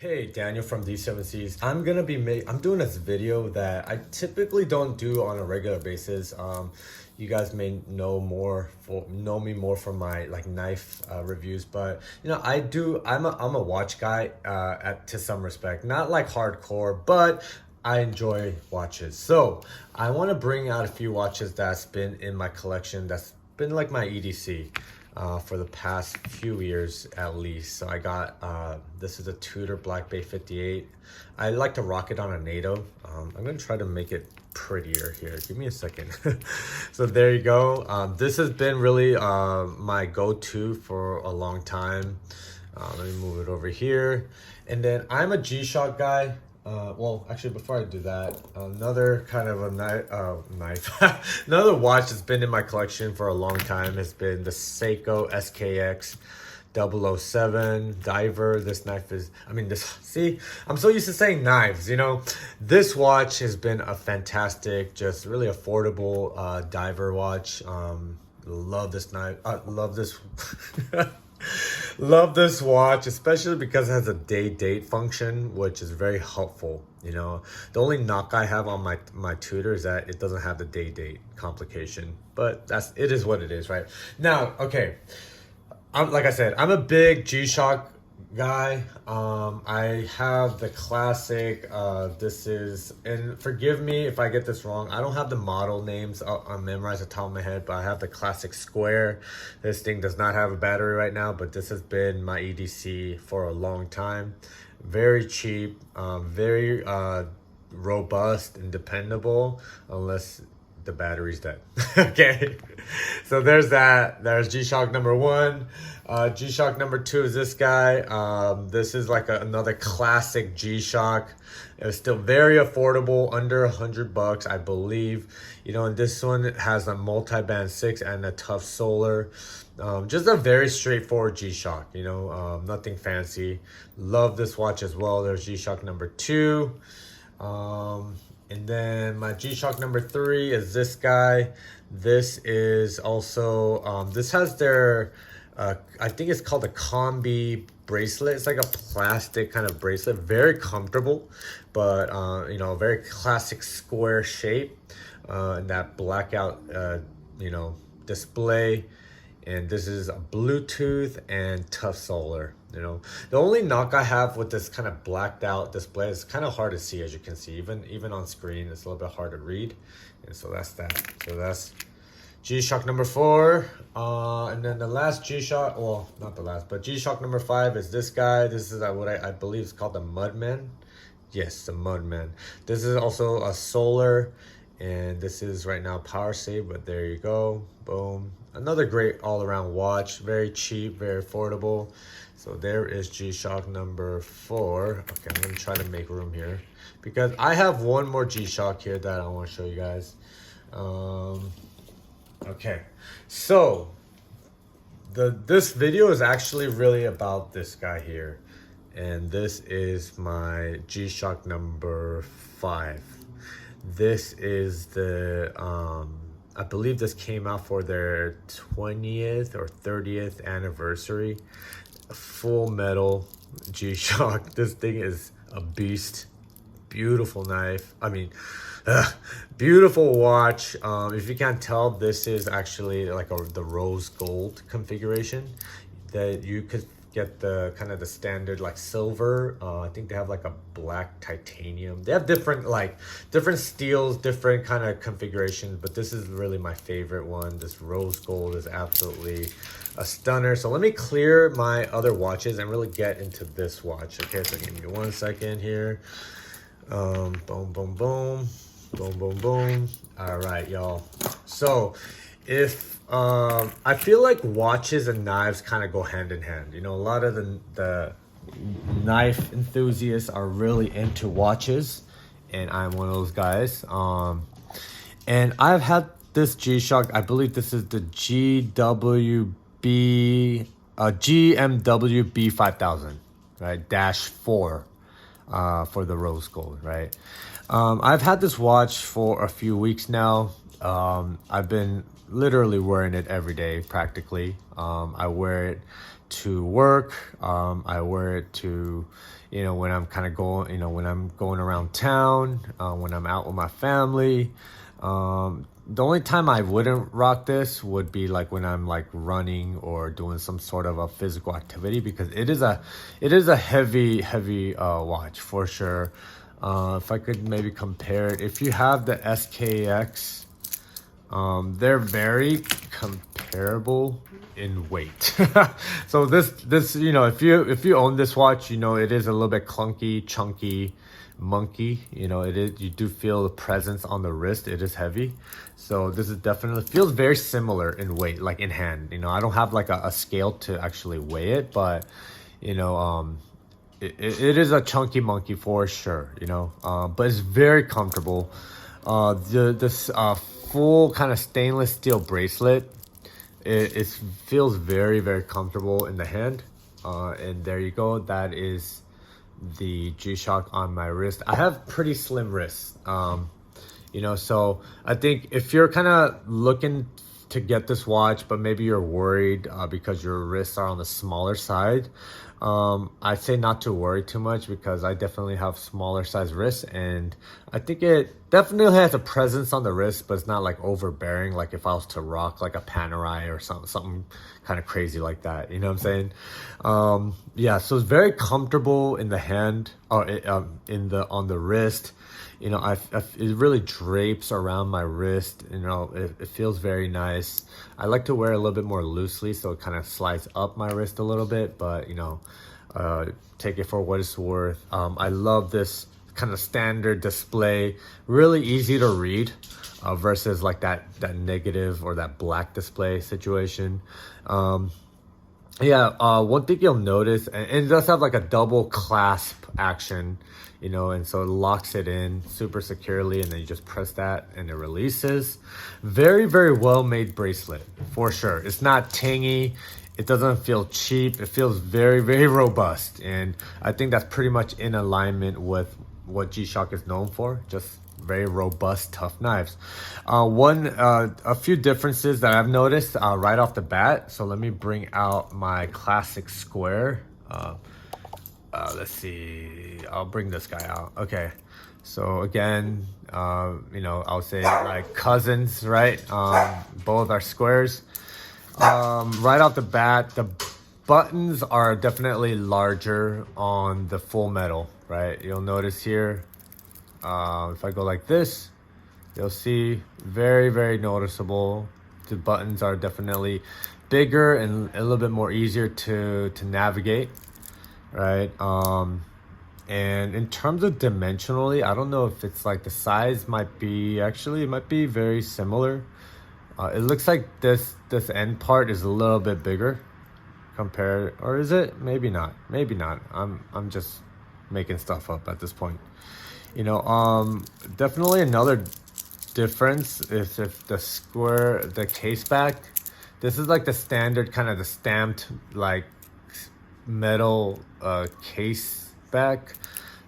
Hey, Daniel from D7Cs. I'm doing this video that I typically don't do on a regular basis. You guys may know me more from my like knife reviews, but I do. I'm a watch guy to some respect, not like hardcore, but I enjoy watches. So I want to bring out a few watches that's been in my collection. That's been like my EDC for the past few years at least. So I got this is a Tudor Black Bay 58. I like to rock it on a NATO. I'm gonna try to make it prettier here. Give me a second. So there you go. This has been really my go-to for a long time. Let me move it over here. And then I'm a G-Shock guy. Well, actually, before I do that, another kind of a knife, another watch that's been in my collection for a long time has been the Seiko SKX 007 Diver. This knife is, see, I'm so used to saying knives, This watch has been a fantastic, just really affordable diver watch. Love this knife. Love this. Love this watch, especially because it has a day-date function, which is very helpful. The only knock I have on my Tudor is that it doesn't have the day-date complication, but it is what it is, right? Now, okay, like I said, I'm a big G-Shock guy. I have the classic, and forgive me if I get this wrong, I don't have the model names memorized at the top of my head, but I have the classic square. This thing does not have a battery right now, but this has been my EDC for a long time. Very cheap, very robust and dependable, unless the battery's dead. Okay, so there's that. There's G-Shock number one. G-Shock number two is this guy. This is like another classic G-Shock. It's still very affordable, under $100, I believe. And this one has a multi-band 6 and a tough solar. Just a very straightforward G-Shock, nothing fancy. Love this watch as well. There's G-Shock number two. And then my G-Shock number three is this guy. This is also, this has their, I think it's called a combi bracelet. It's like a plastic kind of bracelet, very comfortable, but, very classic square shape, and that blackout, display. And this is a Bluetooth and tough solar. The only knock I have with this kind of blacked out display is kind of hard to see, as you can see, even on screen, it's a little bit hard to read. And so that's that. So that's G-Shock number four. And then the last G-Shock, well, not the last, but G-Shock number five is this guy. This is what I believe is called the Mudman. Yes, the Mudman. This is also a solar, and this is right now power save, but there you go. Boom. Another great all-around watch. Very cheap, very affordable. So there is G-Shock number four. Okay, I'm going to try to make room here because I have one more G-Shock here that I want to show you guys. Okay, so this video is actually really about this guy here. And this is my G-Shock number five. This is the, I believe this came out for their 20th or 30th anniversary. Full metal G-Shock. This thing is a beast. Beautiful knife. Beautiful watch. If you can't tell, this is actually like the rose gold configuration. That you could get the kind of the standard like silver. I think they have like a black titanium. They have different steels, different kind of configurations, but this is really my favorite one. This rose gold is absolutely a stunner. So let me clear my other watches and really get into this watch. Okay, so give me 1 second here. Boom, boom, boom, boom, boom, boom. All right, y'all. So if I feel like watches and knives kind of go hand in hand. A lot of the knife enthusiasts are really into watches, and I'm one of those guys. And I've had this G-Shock. I believe this is the GMW B5000, right? -4 for the rose gold, right? I've had this watch for a few weeks now. I've been literally wearing it every day practically. I wear it to work. I wear it to you know, when I'm kind of going, you know, when I'm going around town, when I'm out with my family. The only time I wouldn't rock this would be like when I'm like running or doing some sort of a physical activity, because it is a heavy watch for sure. If I could maybe compare it, if you have the SKX, they're very comparable in weight. So this you know, if you own this watch, you know it is a little bit clunky, chunky, monkey. You know, it is, you do feel the presence on the wrist. It is heavy. So this is definitely feels very similar in weight, like in hand. You know, I don't have like a scale to actually weigh it, but you know, it is a chunky monkey for sure, you know, but it's very comfortable. This full kind of stainless steel bracelet, it feels very comfortable in the hand. And there you go. That is the G-Shock on my wrist. I have pretty slim wrists, you know, so I think if you're kind of looking to get this watch, but maybe you're worried because your wrists are on the smaller side, I'd say not to worry too much, because I definitely have smaller size wrists, and I think it definitely has a presence on the wrist, but it's not like overbearing, like if I was to rock like a Panerai or something kind of crazy like that, you know what I'm saying? Yeah, so it's very comfortable in the hand, or on the wrist. You know, it really drapes around my wrist. You know, it feels very nice. I like to wear it a little bit more loosely, so it kind of slides up my wrist a little bit, but you know, take it for what it's worth. I love this kind of standard display, really easy to read, versus like that negative or that black display situation. Yeah, one thing you'll notice, and it does have like a double clasp action, you know, and so it locks it in super securely, and then you just press that and it releases. Very well made bracelet for sure. It's not tangy. It doesn't feel cheap. It feels very robust, and I think that's pretty much in alignment with what G-Shock is known for. Just very robust, tough knives. A few differences that I've noticed right off the bat. So let me bring out my classic square. Let's see, I'll bring this guy out. Okay, so again, you know, I'll say like cousins, right? Both are squares. Right off the bat, the buttons are definitely larger on the full metal, right? You'll notice here, if I go like this, you'll see very noticeable. The buttons are definitely bigger and a little bit more easier to navigate, right? And in terms of dimensionally, I don't know if it's like the size might be, actually it might be very similar. It looks like this end part is a little bit bigger compared, or is it? Maybe not. I'm just making stuff up at this point. You know, definitely another difference is if the case back, this is like the standard kind of the stamped like metal case back.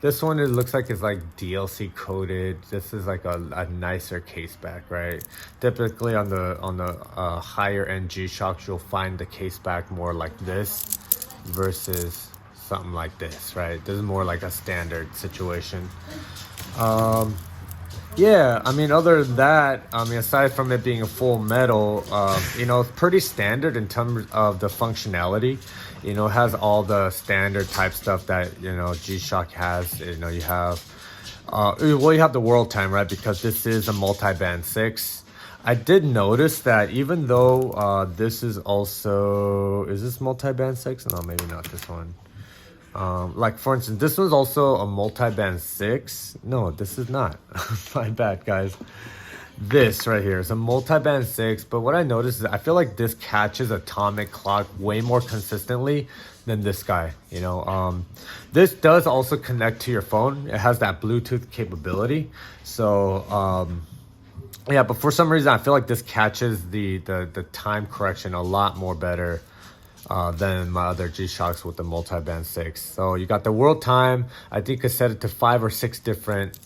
This one, it looks like it's like DLC coated. This is like a nicer case back, right? Typically on the higher end G-Shocks, you'll find the case back more like this versus something like this, right? This is more like a standard situation. Yeah, I mean, other than that, I mean, aside from it being a full metal, you know, it's pretty standard in terms of the functionality. You know, it has all the standard type stuff that, you know, G-Shock has. You know, you have, well, you have the world time, right? Because this is a multi-band 6. I did notice that even though this is also, is this multi-band 6? No, maybe not this one. Like for instance, this was also a multi-band 6. No, this is not. My bad, guys. This right here is a multi-band 6, but what I noticed is I feel like this catches atomic clock way more consistently than this guy, you know. This does also connect to your phone. It has that Bluetooth capability. So yeah, but for some reason I feel like this catches the time correction a lot more better than my other G-Shocks with the multi-band 6. So you got the world time. I think I set it to 5 or 6 different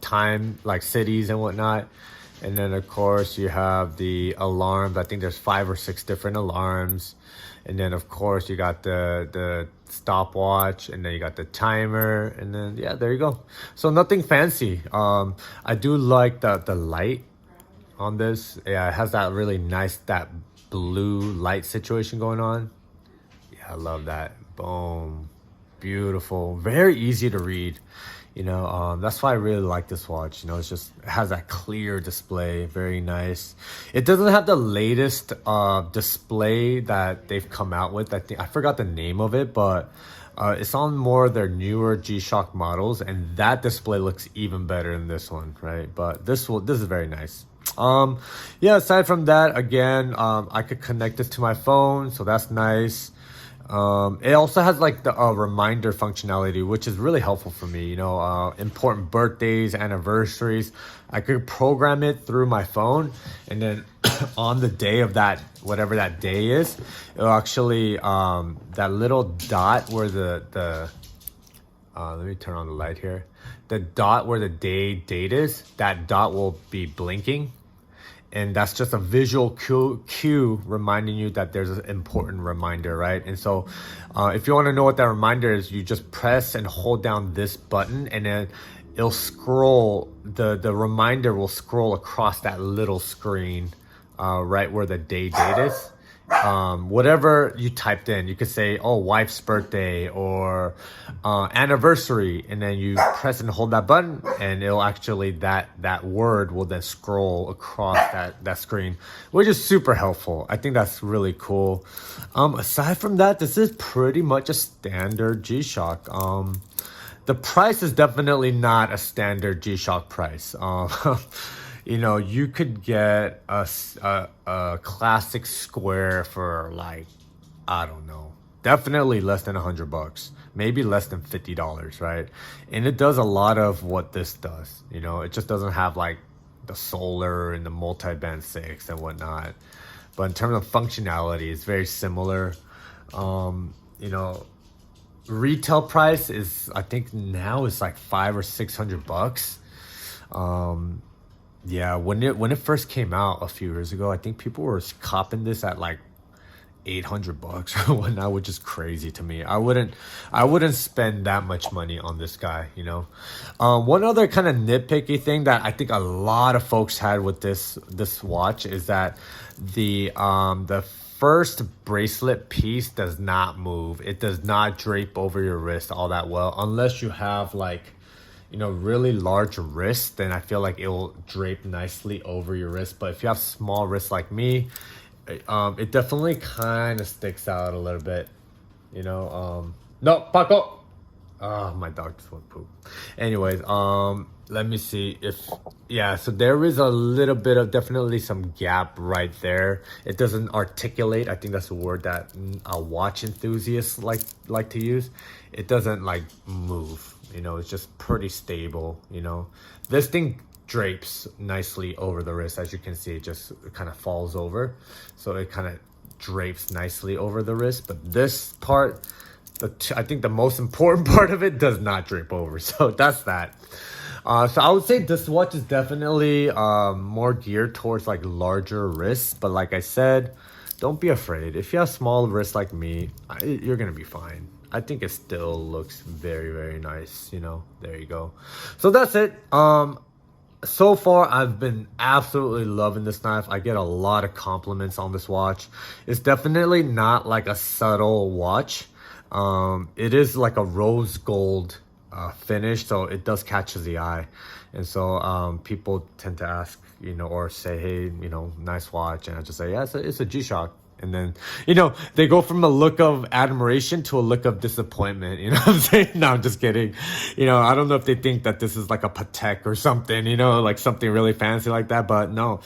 time, like cities and whatnot. And then of course you have the alarms. I think there's 5 or 6 different alarms. And then of course you got the stopwatch, and then you got the timer, and then yeah, there you go. So nothing fancy. I do like the light on this. Yeah, it has that really nice, that blue light situation going on. Yeah, I love that. Boom. Beautiful. Very easy to read. That's why I really like this watch. It's just, it has that clear display. Very nice. It doesn't have the latest display that they've come out with. I forgot the name of it, but it's on more of their newer G-Shock models, and that display looks even better than this one, right? But this is very nice. Yeah, aside from that, again, I could connect this to my phone, so that's nice. It also has like the reminder functionality, which is really helpful for me. Important birthdays, anniversaries, I could program it through my phone, and then on the day of that, whatever that day is, it'll actually that little dot where the let me turn on the light here. The dot where the date is, that dot will be blinking. And that's just a visual cue reminding you that there's an important reminder, right? And so if you want to know what that reminder is, you just press and hold down this button, and then it'll scroll, the reminder will scroll across that little screen right where the date is. Whatever you typed in, you could say, oh, wife's birthday or anniversary, and then you press and hold that button, and it'll actually, that word will then scroll across that screen, which is super helpful. I think that's really cool. Aside from that, this is pretty much a standard G-Shock. The price is definitely not a standard G-Shock price. You could get a classic square for like, I don't know, definitely less than $100, maybe less than $50, right? And it does a lot of what this does. It just doesn't have like the solar and the multi-band 6 and whatnot. But in terms of functionality, it's very similar. Retail price is, I think now it's like $500 or $600. Yeah, when it first came out a few years ago, I think people were copping this at like $800 or whatnot, which is crazy to me. I wouldn't spend that much money on this guy. One other kind of nitpicky thing that I think a lot of folks had with this watch is that the first bracelet piece does not move. It does not drape over your wrist all that well, unless you have like, really large wrists, then I feel like it will drape nicely over your wrist. But if you have small wrists like me, it definitely kind of sticks out a little bit. No, Paco. Oh, my dog just went poop. Anyways, let me see so there is a little bit of definitely some gap right there. It doesn't articulate. I think that's a word that a watch enthusiasts like to use. It doesn't like move. It's just pretty stable. This thing drapes nicely over the wrist. As you can see, it just kind of falls over, so it kind of drapes nicely over the wrist. But this part, I think the most important part of it, does not drape over. So that's that. So I would say this watch is definitely more geared towards like larger wrists. But like I said, don't be afraid. If you have small wrists like me, you're gonna be fine. I think it still looks very, very nice. There you go. So that's it. So far, I've been absolutely loving this knife. I get a lot of compliments on this watch. It's definitely not like a subtle watch. It is like a rose gold finish, so it does catch the eye. And so people tend to ask, or say, hey, nice watch. And I just say, yeah, it's a G-Shock. And then, they go from a look of admiration to a look of disappointment. You know what I'm saying? No, I'm just kidding. I don't know if they think that this is like a Patek or something, like something really fancy like that. But no,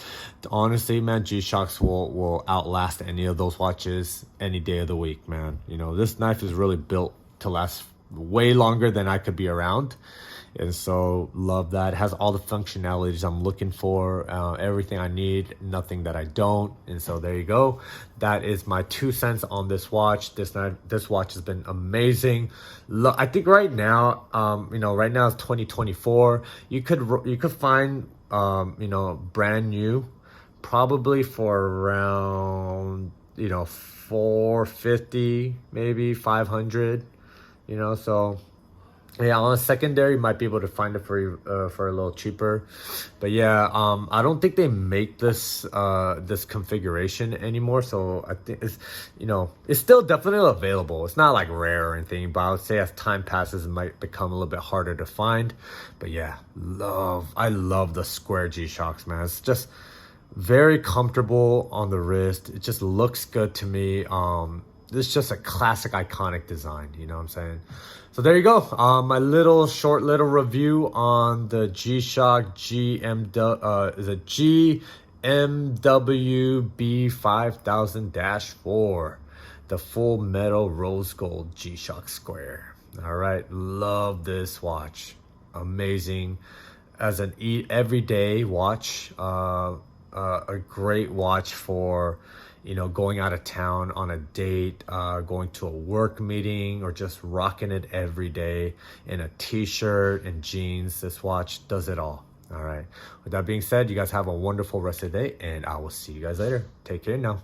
honestly, man, G-Shocks will outlast any of those watches any day of the week, man. This knife is really built to last way longer than I could be around. And so love that. It has all the functionalities I'm looking for, everything I need, nothing that I don't. And so there you go. That is my 2 cents on this watch. This watch has been amazing. I think right now, right now it's 2024. You could find, brand new, probably for around, 450, maybe 500, so yeah, on a secondary, you might be able to find it for a little cheaper, but yeah, I don't think they make this configuration anymore. So I think it's still definitely available. It's not like rare or anything, but I would say as time passes, it might become a little bit harder to find. But yeah, I love the square G-Shocks, man. It's just very comfortable on the wrist. It just looks good to me. It's just a classic, iconic design. You know what I'm saying? So there you go. My short little review on the G-Shock GMW is a GMW B5000-4, the full metal rose gold G-Shock Square. All right, love this watch. Amazing as an everyday watch. A great watch for going out of town on a date, going to a work meeting, or just rocking it every day in a t-shirt and jeans. This watch does it all. All right. With that being said, you guys have a wonderful rest of the day, and I will see you guys later. Take care now.